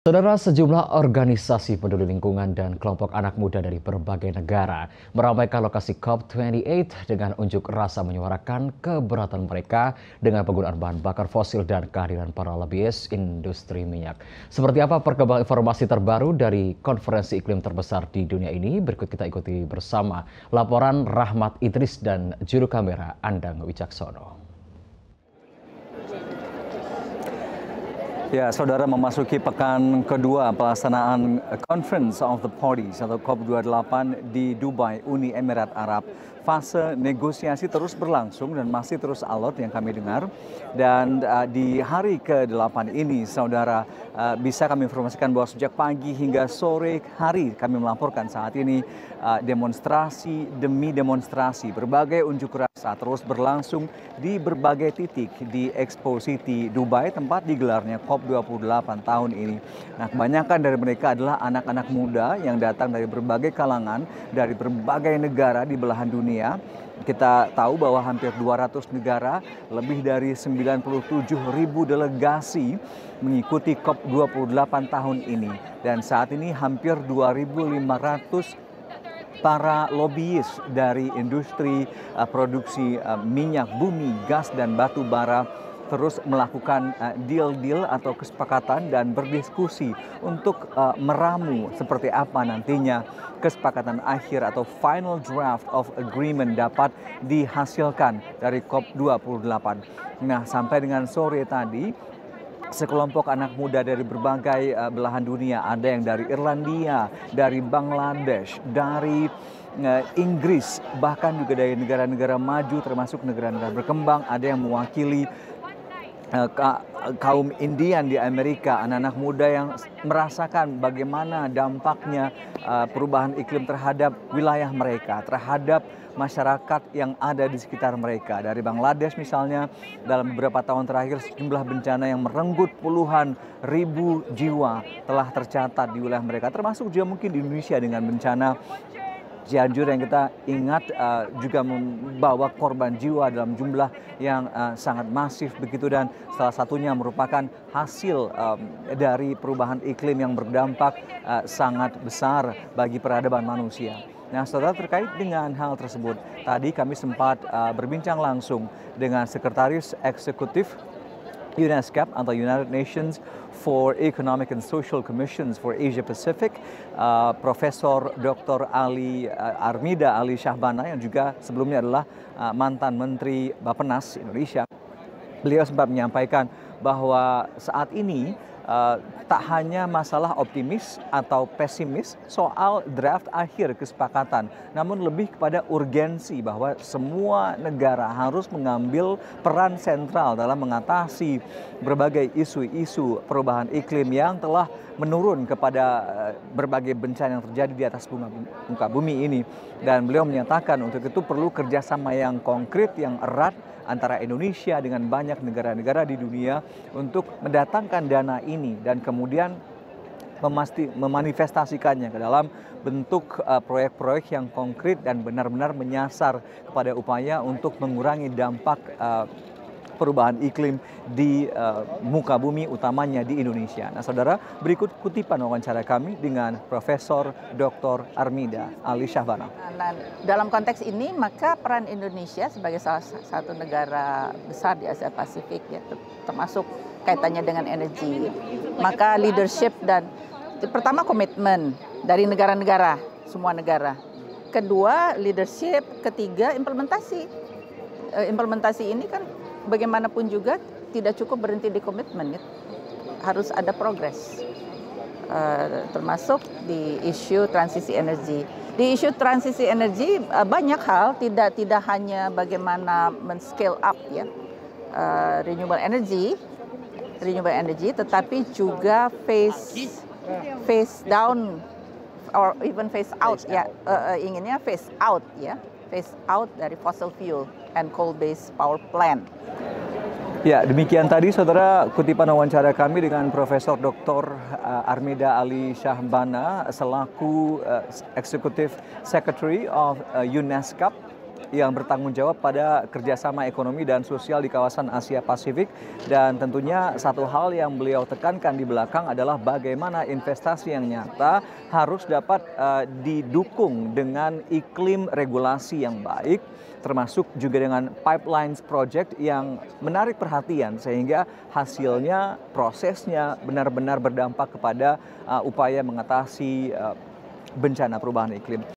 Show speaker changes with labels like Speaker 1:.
Speaker 1: Saudara, sejumlah organisasi peduli lingkungan dan kelompok anak muda dari berbagai negara meramaikan lokasi COP28 dengan unjuk rasa menyuarakan keberatan mereka dengan penggunaan bahan bakar fosil dan kehadiran para lobbyists industri minyak. Seperti apa perkembangan informasi terbaru dari konferensi iklim terbesar di dunia ini? Berikut kita ikuti bersama laporan Rahmat Idris dan juru kamera Andang Wicaksono.
Speaker 2: Ya, saudara, memasuki pekan kedua pelaksanaan Conference of the Parties atau COP28 di Dubai, Uni Emirat Arab. Fase negosiasi terus berlangsung dan masih terus alot yang kami dengar. Dan di hari ke-8 ini, saudara, bisa kami informasikan bahwa sejak pagi hingga sore hari kami melaporkan saat ini demonstrasi demi demonstrasi, berbagai unjuk rasa terus berlangsung di berbagai titik di Expo City Dubai, tempat digelarnya COP28 tahun ini. Nah, kebanyakan dari mereka adalah anak-anak muda yang datang dari berbagai kalangan, dari berbagai negara di belahan dunia. Kita tahu bahwa hampir 200 negara, lebih dari 97.000 delegasi mengikuti COP28 tahun ini. Dan saat ini hampir 2.500 para lobbyis dari industri produksi minyak bumi, gas, dan batu bara terus melakukan deal-deal atau kesepakatan dan berdiskusi untuk meramu seperti apa nantinya kesepakatan akhir atau final draft of agreement dapat dihasilkan dari COP28. Nah, sampai dengan sore tadi, sekelompok anak muda dari berbagai belahan dunia, ada yang dari Irlandia, dari Bangladesh, dari Inggris, bahkan juga dari negara-negara maju termasuk negara-negara berkembang, ada yang mewakili kaum Indian di Amerika, anak-anak muda yang merasakan bagaimana dampaknya perubahan iklim terhadap wilayah mereka, terhadap masyarakat yang ada di sekitar mereka. Dari Bangladesh misalnya, dalam beberapa tahun terakhir sejumlah bencana yang merenggut puluhan ribu jiwa telah tercatat di wilayah mereka, termasuk juga mungkin di Indonesia dengan bencana Cianjur yang kita ingat juga membawa korban jiwa dalam jumlah yang sangat masif begitu, dan salah satunya merupakan hasil dari perubahan iklim yang berdampak sangat besar bagi peradaban manusia. Nah, saudara, terkait dengan hal tersebut, tadi kami sempat berbincang langsung dengan Sekretaris Eksekutif UNESCAP atau United Nations for Economic and Social Commissions for Asia Pacific, Profesor Dr. Armida Ali Syahbana, yang juga sebelumnya adalah mantan Menteri Bappenas Indonesia. Beliau sempat menyampaikan bahwa saat ini tak hanya masalah optimis atau pesimis soal draft akhir kesepakatan, namun lebih kepada urgensi bahwa semua negara harus mengambil peran sentral dalam mengatasi berbagai isu-isu perubahan iklim yang telah menurun kepada berbagai bencana yang terjadi di atas muka bumi ini. Dan beliau menyatakan untuk itu perlu kerjasama yang konkret, yang erat antara Indonesia dengan banyak negara-negara di dunia untuk mendatangkan dana ini dan kemudian memanifestasikannya ke dalam bentuk proyek-proyek yang konkret dan benar-benar menyasar kepada upaya untuk mengurangi dampak perubahan iklim di muka bumi, utamanya di Indonesia. Nah, saudara, berikut kutipan wawancara kami dengan Profesor Dr. Armida Ali Syahbana.
Speaker 3: Nah, dalam konteks ini, maka peran Indonesia sebagai salah satu negara besar di Asia Pasifik, ya, termasuk kaitannya dengan energi, maka leadership dan pertama komitmen dari negara-negara, semua negara. Kedua, leadership. Ketiga, implementasi. Implementasi ini kan bagaimanapun juga tidak cukup berhenti di komitmen, ya. Harus ada progres, termasuk di isu transisi energi. Di isu transisi energi banyak hal, tidak hanya bagaimana men-scale up, ya, renewable energy, tetapi juga phase down or even phase out, ya, inginnya phase out, ya, phase out dari fossil fuel and coal-based power plant.
Speaker 2: Ya, demikian tadi, saudara, kutipan wawancara kami dengan Profesor Dr. Armida Ali Syahbana selaku Executive Secretary of UNESCAP yang bertanggung jawab pada kerjasama ekonomi dan sosial di kawasan Asia Pasifik. Dan tentunya satu hal yang beliau tekankan di belakang adalah bagaimana investasi yang nyata harus dapat didukung dengan iklim regulasi yang baik, termasuk juga dengan pipelines project yang menarik perhatian sehingga hasilnya, prosesnya benar-benar berdampak kepada upaya mengatasi bencana perubahan iklim.